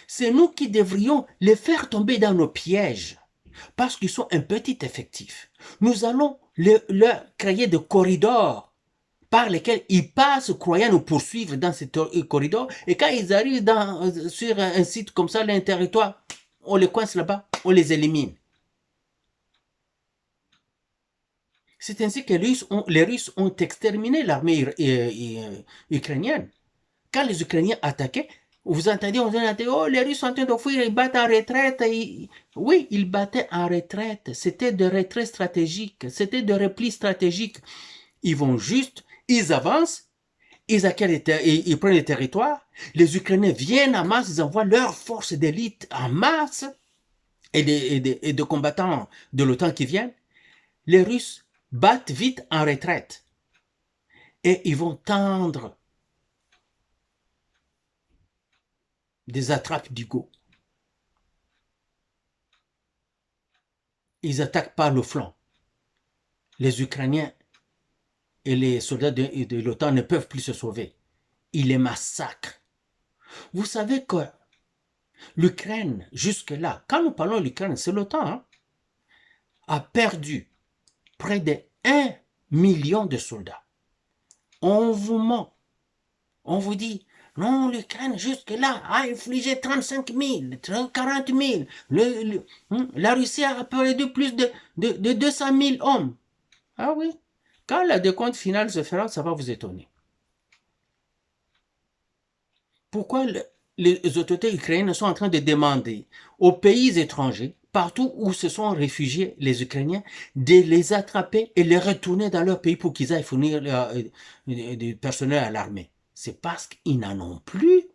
Speaker 1: C'est nous qui devrions les faire tomber dans nos pièges parce qu'ils sont un petit effectif. Nous allons leur créer des corridors par lesquels ils passent croyant nous poursuivre dans ces corridors et quand ils arrivent sur un site comme ça, un territoire, on les coince là-bas, on les élimine. C'est ainsi que les Russes ont exterminé l'armée ukrainienne. Quand les Ukrainiens attaquaient, vous entendiez, on entendait, oh, les Russes sont en train de fuir, ils battent en retraite. Oui, ils battaient en retraite. C'était de retrait stratégique, c'était de repli stratégique. Ils vont juste, ils avancent, ils prennent les territoires, les Ukrainiens viennent en masse, ils envoient leurs forces d'élite en masse et de combattants de l'OTAN qui viennent. Les Russes battent vite en retraite et ils vont tendre des attrapes d'Hugo. Ils attaquent par le flanc. Les Ukrainiens et les soldats de l'OTAN ne peuvent plus se sauver. Ils les massacrent. Vous savez que l'Ukraine, jusque-là, quand nous parlons de l'Ukraine, c'est l'OTAN, hein, a perdu près de 1 million de soldats. On vous ment. On vous dit, non, l'Ukraine, jusque-là, a infligé 35 000, 40 000. La Russie a perdu plus de 200 000 hommes. Ah oui, quand la décompte finale se fera, ça va vous étonner. Pourquoi les autorités ukrainiennes sont en train de demander aux pays étrangers, partout où se sont réfugiés les Ukrainiens, de les attraper et les retourner dans leur pays pour qu'ils aillent fournir du personnel à l'armée? C'est parce qu'ils n'en ont plus.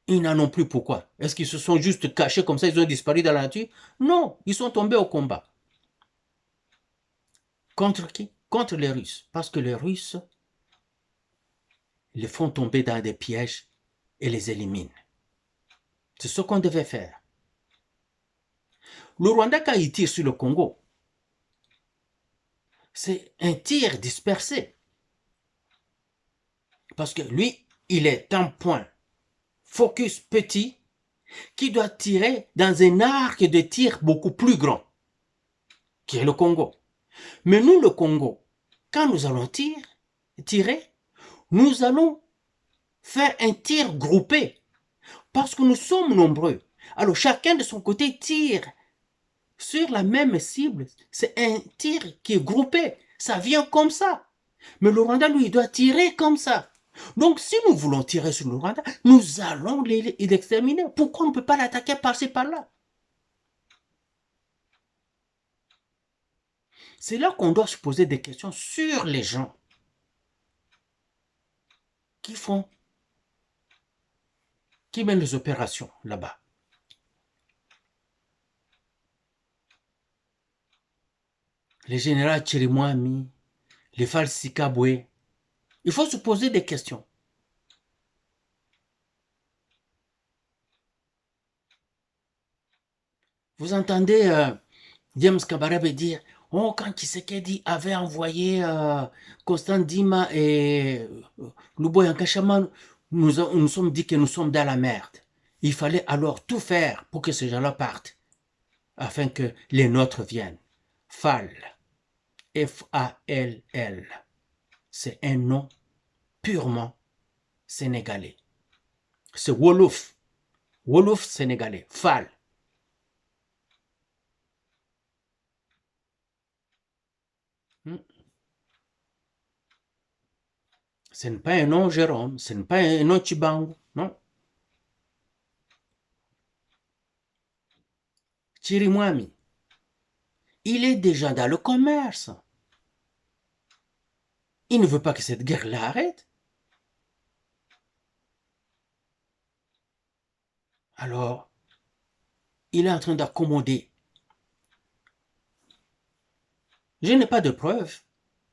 Speaker 1: Ils n'en ont plus pourquoi? Est-ce qu'ils se sont juste cachés comme ça, ils ont disparu dans la nature? Non, ils sont tombés au combat. Contre qui? Contre les Russes. Parce que les Russes les font tomber dans des pièges et les éliminent. C'est ce qu'on devait faire. Le Rwanda, quand il tire sur le Congo, c'est un tir dispersé. Parce que lui, il est un point focus petit qui doit tirer dans un arc de tir beaucoup plus grand, qui est le Congo. Mais nous, le Congo, quand nous allons tirer, nous allons faire un tir groupé, parce que nous sommes nombreux. Alors chacun de son côté tire sur la même cible. C'est un tir qui est groupé. Ça vient comme ça. Mais le Rwanda, lui, il doit tirer comme ça. Donc, si nous voulons tirer sur le Rwanda, nous allons l'exterminer. Pourquoi on ne peut pas l'attaquer par-ci, par-là? C'est là qu'on doit se poser des questions sur les gens qui mènent les opérations là-bas. Les généraux Chirimwami, les Falsi Kabwe. Il faut se poser des questions. Vous entendez James Kabarebe dire, oh, quand Tshisekedi avait envoyé Constant Dima et Luboya Nkashama, nous sommes dit que nous sommes dans la merde. Il fallait alors tout faire pour que ces gens-là partent, afin que les nôtres viennent. Fall. F-A-L-L. C'est un nom purement sénégalais. C'est Wolof. Wolof sénégalais. Fall. Ce n'est pas un nom Jérôme, ce n'est pas un nom Chibangu, non. Chirimwami, il est déjà dans le commerce. Il ne veut pas que cette guerre-là arrête. Alors, il est en train d'accommoder. Je n'ai pas de preuves,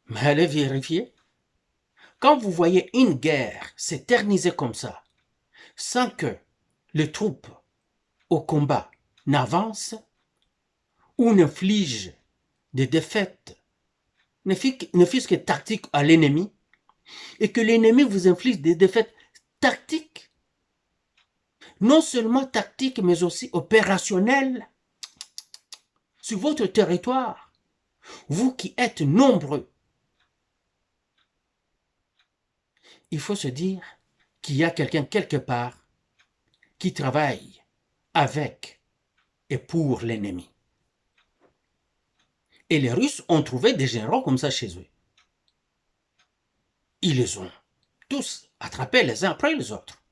Speaker 1: mais allez vérifier. Quand vous voyez une guerre s'éterniser comme ça, sans que les troupes au combat n'avancent ou n'infligent des défaites, ne fût-ce que tactiques à l'ennemi, et que l'ennemi vous inflige des défaites tactiques, non seulement tactiques, mais aussi opérationnelles, sur votre territoire, vous qui êtes nombreux, il faut se dire qu'il y a quelqu'un quelque part qui travaille avec et pour l'ennemi. Et les Russes ont trouvé des généraux comme ça chez eux. Ils les ont tous attrapés les uns après les autres.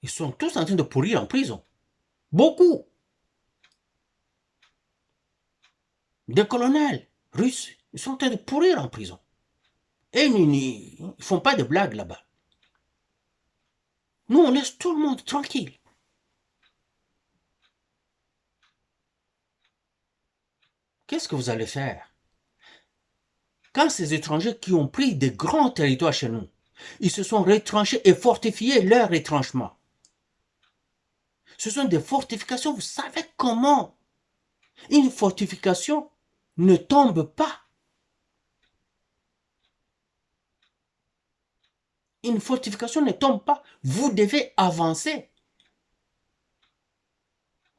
Speaker 1: Ils sont tous en train de pourrir en prison. Beaucoup. Des colonels russes, ils sont en train de pourrir en prison. Et ils ne font pas de blagues là-bas. Nous, on laisse tout le monde tranquille. Qu'est-ce que vous allez faire? Quand ces étrangers qui ont pris des grands territoires chez nous, ils se sont retranchés et fortifiés leur retranchement. Ce sont des fortifications, vous savez comment? Une fortification ne tombe pas. Une fortification ne tombe pas. Vous devez avancer.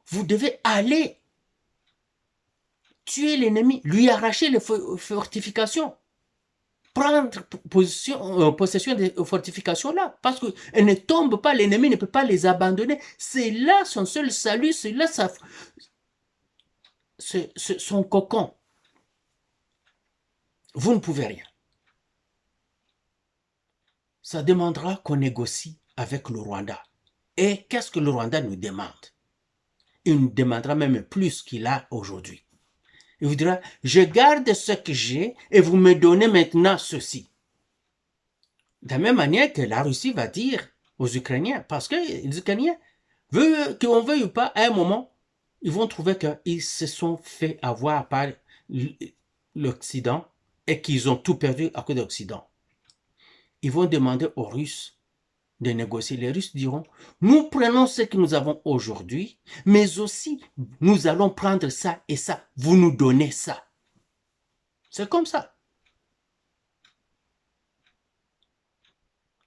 Speaker 1: Vous devez aller tuer l'ennemi, lui arracher les fortifications, prendre possession des fortifications là, parce qu'elles ne tombent pas, l'ennemi ne peut pas les abandonner. C'est là son seul salut, c'est là son cocon. Vous ne pouvez rien. Ça demandera qu'on négocie avec le Rwanda. Et qu'est-ce que le Rwanda nous demande? Il nous demandera même plus qu'il a aujourd'hui. Il vous dira, je garde ce que j'ai et vous me donnez maintenant ceci. De la même manière que la Russie va dire aux Ukrainiens, parce que les Ukrainiens, qu'on veuille ou pas, à un moment, ils vont trouver qu'ils se sont fait avoir par l'Occident et qu'ils ont tout perdu à cause de l'Occident. Ils vont demander aux Russes de négocier. Les Russes diront, nous prenons ce que nous avons aujourd'hui, mais aussi nous allons prendre ça et ça. Vous nous donnez ça. C'est comme ça.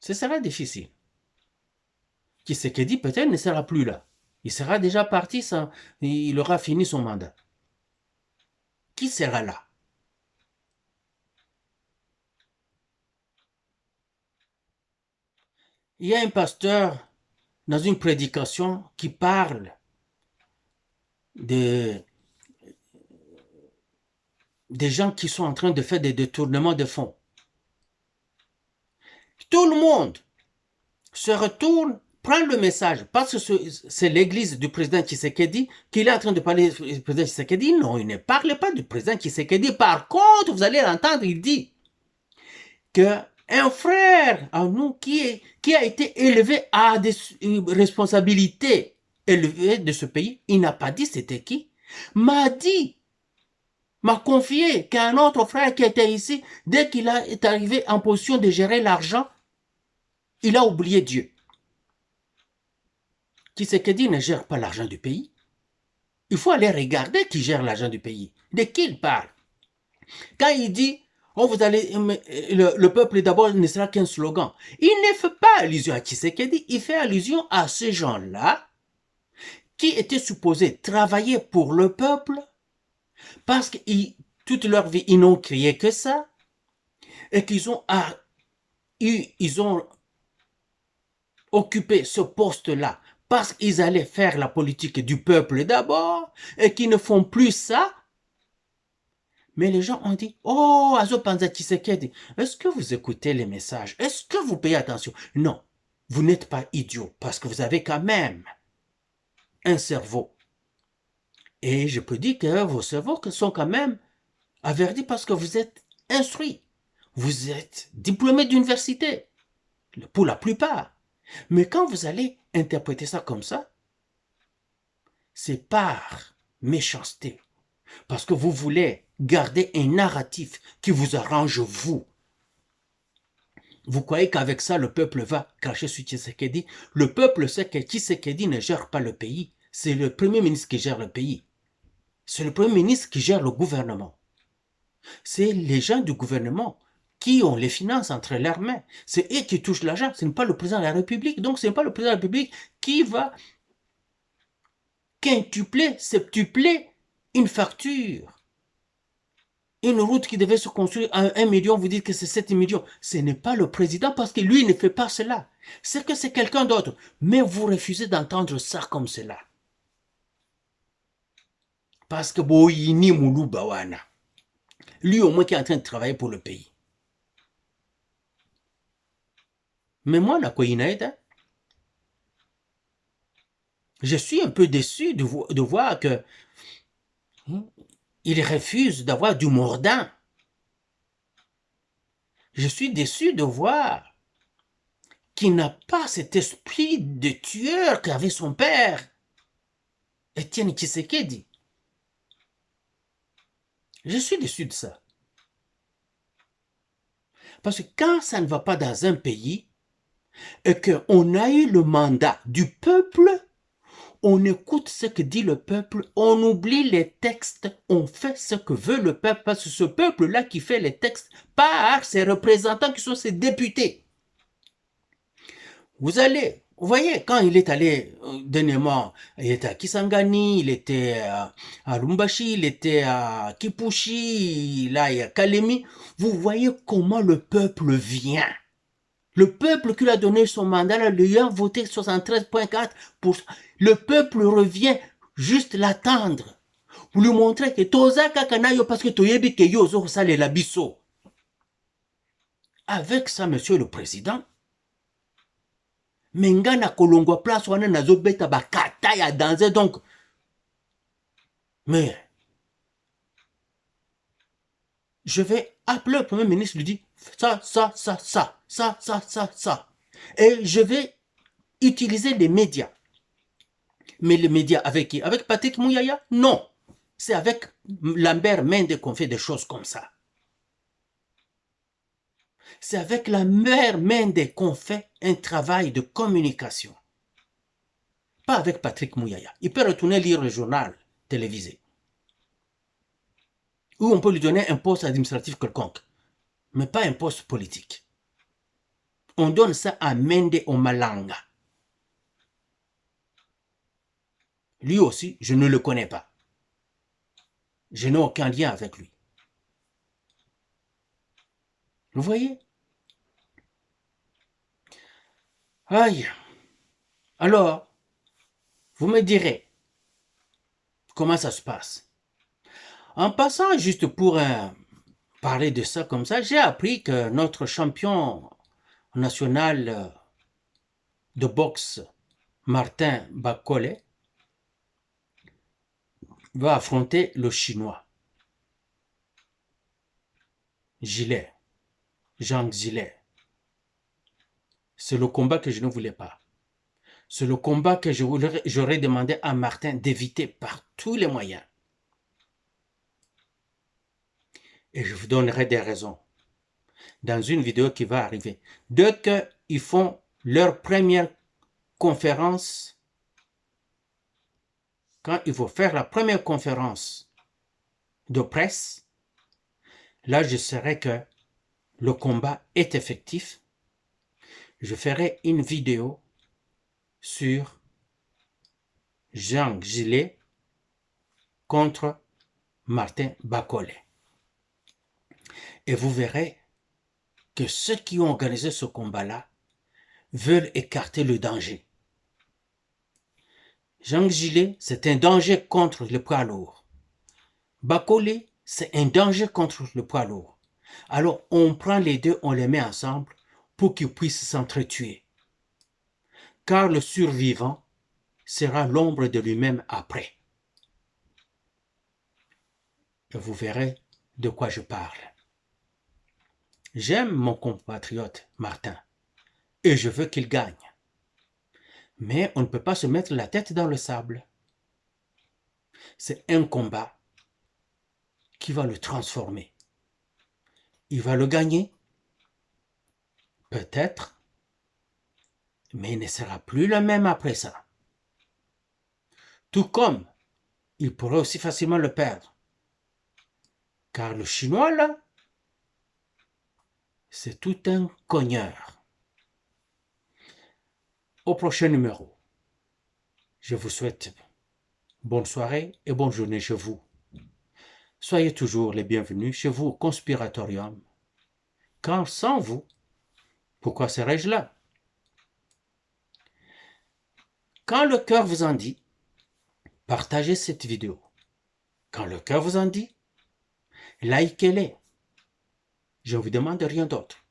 Speaker 1: Ce sera difficile. Tshisekedi peut-être ne sera plus là. Il sera déjà parti, il aura fini son mandat. Qui sera là? Il y a un pasteur dans une prédication qui parle des gens qui sont en train de faire des détournements de fonds. Tout le monde se retourne, prend le message, parce que c'est l'église du président Tshisekedi qu'il est en train de parler du président Tshisekedi. Non, il ne parle pas du président Tshisekedi. Par contre, vous allez l'entendre, il dit qu'un frère à nous qui a été élevé à des responsabilités élevées de ce pays, il n'a pas dit c'était qui, m'a confié qu'un autre frère qui était ici, dès qu'il est arrivé en position de gérer l'argent, il a oublié Dieu. Tshisekedi ne gère pas l'argent du pays. Il faut aller regarder qui gère l'argent du pays. De qui il parle? Quand il dit, oh, vous allez, le peuple d'abord ne sera qu'un slogan. Il ne fait pas allusion à Tshisekedi, il fait allusion à ces gens-là qui étaient supposés travailler pour le peuple Parce que toute leur vie, ils n'ont crié que ça. Et qu'ils ont, ils ont occupé ce poste-là parce qu'ils allaient faire la politique du peuple d'abord et qu'ils ne font plus ça. Mais les gens ont dit, oh, Azo Panza Tshisekedi, est-ce que vous écoutez les messages? Est-ce que vous payez attention? Non, vous n'êtes pas idiot parce que vous avez quand même un cerveau. Et je peux dire que vos cerveaux sont quand même avertis parce que vous êtes instruits. Vous êtes diplômé d'université, pour la plupart. Mais quand vous allez interpréter ça comme ça, c'est par méchanceté. Parce que vous voulez garder un narratif qui vous arrange vous. Vous croyez qu'avec ça, le peuple va cracher sur Tshisekedi? Le peuple sait que Tshisekedi ne gère pas le pays. C'est le Premier ministre qui gère le pays. C'est le Premier ministre qui gère le gouvernement. C'est les gens du gouvernement qui ont les finances entre leurs mains. C'est eux qui touchent l'argent. Ce n'est pas le président de la République. Donc, ce n'est pas le président de la République qui va quintupler, septupler une facture. Une route qui devait se construire à 1 million, vous dites que c'est 7 millions. Ce n'est pas le président parce que lui ne fait pas cela. C'est que c'est quelqu'un d'autre. Mais vous refusez d'entendre ça comme cela. Parce que Boyini Moulou Bawana, lui au moins qui est en train de travailler pour le pays. Mais moi, je suis un peu déçu de voir que il refuse d'avoir du mordant. Je suis déçu de voir qu'il n'a pas cet esprit de tueur qu'avait son père, Étienne Tshisekedi. Je suis déçu de ça. Parce que quand ça ne va pas dans un pays et qu'on a eu le mandat du peuple, on écoute ce que dit le peuple, on oublie les textes, on fait ce que veut le peuple, parce que ce peuple-là qui fait les textes par ses représentants qui sont ses députés. Vous voyez, quand il est allé dernièrement, il était à Kisangani, il était à Lumbashi, il était à Kipushi, là, il y a Kalemi. Vous voyez comment le peuple vient. Le peuple qui lui a donné son mandat, là, lui a voté 73,4%. Le peuple revient juste l'attendre. Vous lui montrez que toza kakanayo parce que toyebi ke yo zo sale la biso. Avec ça, monsieur le président, menga na kolongwa place wana nazobeta bakata ya danger donc. Mais je vais appeler le Premier ministre, lui dire ça. Et je vais utiliser les médias. Mais les médias avec qui? Avec Patrick Mouyaya? Non. C'est avec Lambert Mende qu'on fait des choses comme ça. C'est avec Lambert Mende qu'on fait un travail de communication. Pas avec Patrick Mouyaya. Il peut retourner lire le journal télévisé. Ou on peut lui donner un poste administratif quelconque. Mais pas un poste politique. On donne ça à Mende Omalanga. Lui aussi, je ne le connais pas. Je n'ai aucun lien avec lui. Vous voyez? Aïe. Alors, vous me direz, comment ça se passe? En passant, juste pour parler de ça comme ça, j'ai appris que notre champion national de boxe, Martin Bakole, va affronter le Chinois. Gilet. Jean Gilet. C'est le combat que je ne voulais pas. C'est le combat que j'aurais demandé à Martin d'éviter par tous les moyens. Et je vous donnerai des raisons dans une vidéo qui va arriver. Dès qu'ils font leur première conférence, quand il faut faire la première conférence de presse, là je saurai que le combat est effectif. Je ferai une vidéo sur Jean Gilet contre Martin Bacolé. Et vous verrez que ceux qui ont organisé ce combat-là veulent écarter le danger. Jean Gillet, c'est un danger contre le poids lourd. Bacolé, c'est un danger contre le poids lourd. Alors, on prend les deux, on les met ensemble pour qu'ils puissent s'entretuer. Car le survivant sera l'ombre de lui-même après. Et vous verrez de quoi je parle. J'aime mon compatriote Martin et je veux qu'il gagne. Mais on ne peut pas se mettre la tête dans le sable. C'est un combat qui va le transformer. Il va le gagner, peut-être, mais il ne sera plus le même après ça. Tout comme il pourrait aussi facilement le perdre. Car le Chinois, là, c'est tout un cogneur. Au prochain numéro, je vous souhaite bonne soirée et bonne journée chez vous. Soyez toujours les bienvenus chez vous au Conspiratorium. Car sans vous, pourquoi serais-je là? Quand le cœur vous en dit, partagez cette vidéo. Quand le cœur vous en dit, likez-les. Je ne vous demande rien d'autre.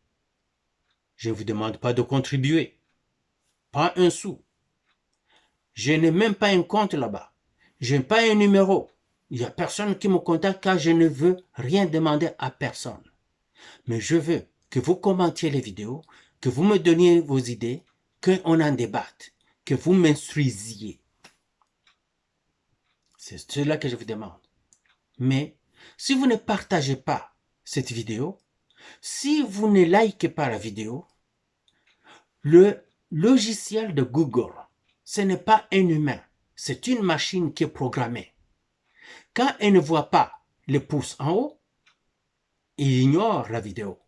Speaker 1: Je ne vous demande pas de contribuer. Pas un sou. Je n'ai même pas un compte là-bas. Je n'ai pas un numéro. Il n'y a personne qui me contacte car je ne veux rien demander à personne. Mais je veux que vous commentiez les vidéos, que vous me donniez vos idées, qu'on en débatte, que vous m'instruisiez. C'est cela que je vous demande. Mais si vous ne partagez pas cette vidéo, si vous ne likez pas la vidéo, le logiciel de Google, ce n'est pas un humain, c'est une machine qui est programmée. Quand elle ne voit pas les pouces en haut, il ignore la vidéo.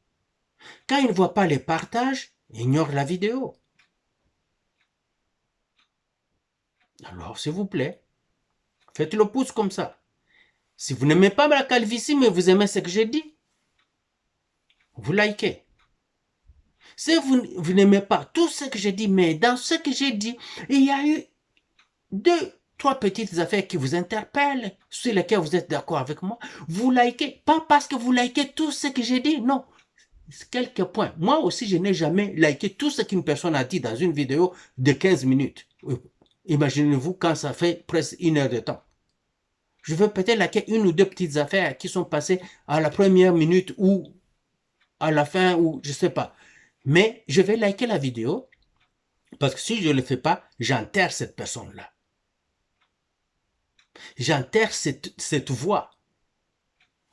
Speaker 1: Quand il ne voit pas les partages, il ignore la vidéo. Alors, s'il vous plaît, faites le pouce comme ça. Si vous n'aimez pas la calvitie, mais vous aimez ce que j'ai dit, vous likez. Si vous n'aimez pas tout ce que j'ai dit, mais dans ce que j'ai dit, il y a eu 2-3 petites affaires qui vous interpellent, sur lesquelles vous êtes d'accord avec moi, vous likez. Pas parce que vous likez tout ce que j'ai dit, non. Quelques points. Moi aussi, je n'ai jamais liké tout ce qu'une personne a dit dans une vidéo de 15 minutes. Imaginez-vous quand ça fait presque 1 heure de temps. Je veux peut-être liker 1 ou 2 petites affaires qui sont passées à la première minute ou à la fin ou je ne sais pas. Mais je vais liker la vidéo parce que si je ne le fais pas, j'enterre cette personne-là. J'enterre cette voix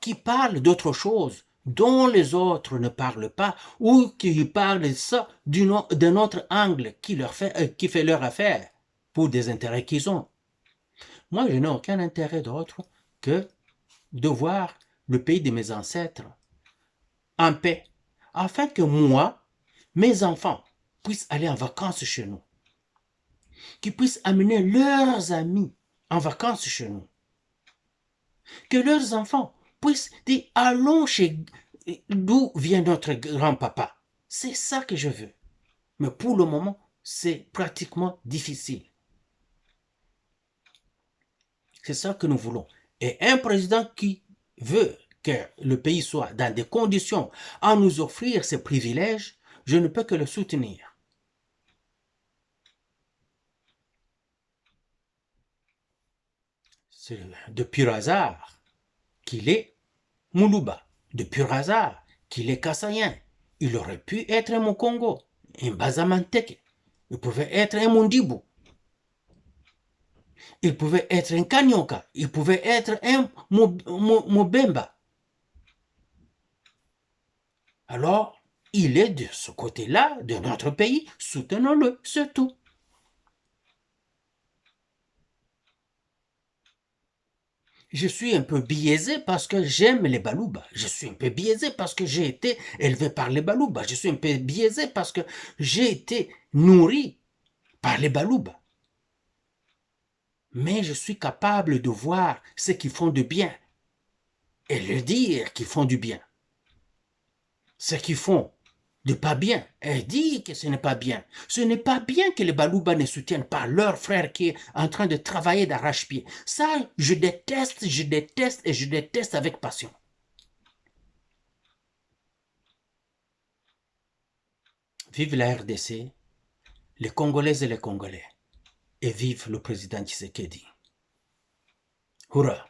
Speaker 1: qui parle d'autre chose dont les autres ne parlent pas ou qui parlent de ça d'un autre angle qui fait leur affaire pour des intérêts qu'ils ont. Moi, je n'ai aucun intérêt d'autre que de voir le pays de mes ancêtres en paix, afin que moi, mes enfants, puissent aller en vacances chez nous, qu'ils puissent amener leurs amis en vacances chez nous, que leurs enfants puissent dire « allons chez d'où vient notre grand-papa ». C'est ça que je veux. Mais pour le moment, c'est pratiquement difficile. C'est ça que nous voulons. Et un président qui veut que le pays soit dans des conditions à nous offrir ces privilèges, je ne peux que le soutenir. C'est de pur hasard qu'il est Moulouba, de pur hasard qu'il est Kassayen. Il aurait pu être un Mokongo, un Bazamanteke, il pouvait être un Mondibou, il pouvait être un Kanyoka, il pouvait être un Mobemba. Alors, il est de ce côté-là, de notre pays, soutenons-le, c'est tout. Je suis un peu biaisé parce que j'aime les Balouba. Je suis un peu biaisé parce que j'ai été élevé par les Balouba. Je suis un peu biaisé parce que j'ai été nourri par les Balouba. Mais je suis capable de voir ce qu'ils font de bien. et le dire qu'ils font du bien. Ce qu'ils font de pas bien, et dire que ce n'est pas bien. Ce n'est pas bien que les Balouba ne soutiennent pas leur frère qui est en train de travailler d'arrache-pied. Ça, je déteste et je déteste avec passion. Vive la RDC, les Congolaises et les Congolais, et vive le président Tshisekedi. Hurrah!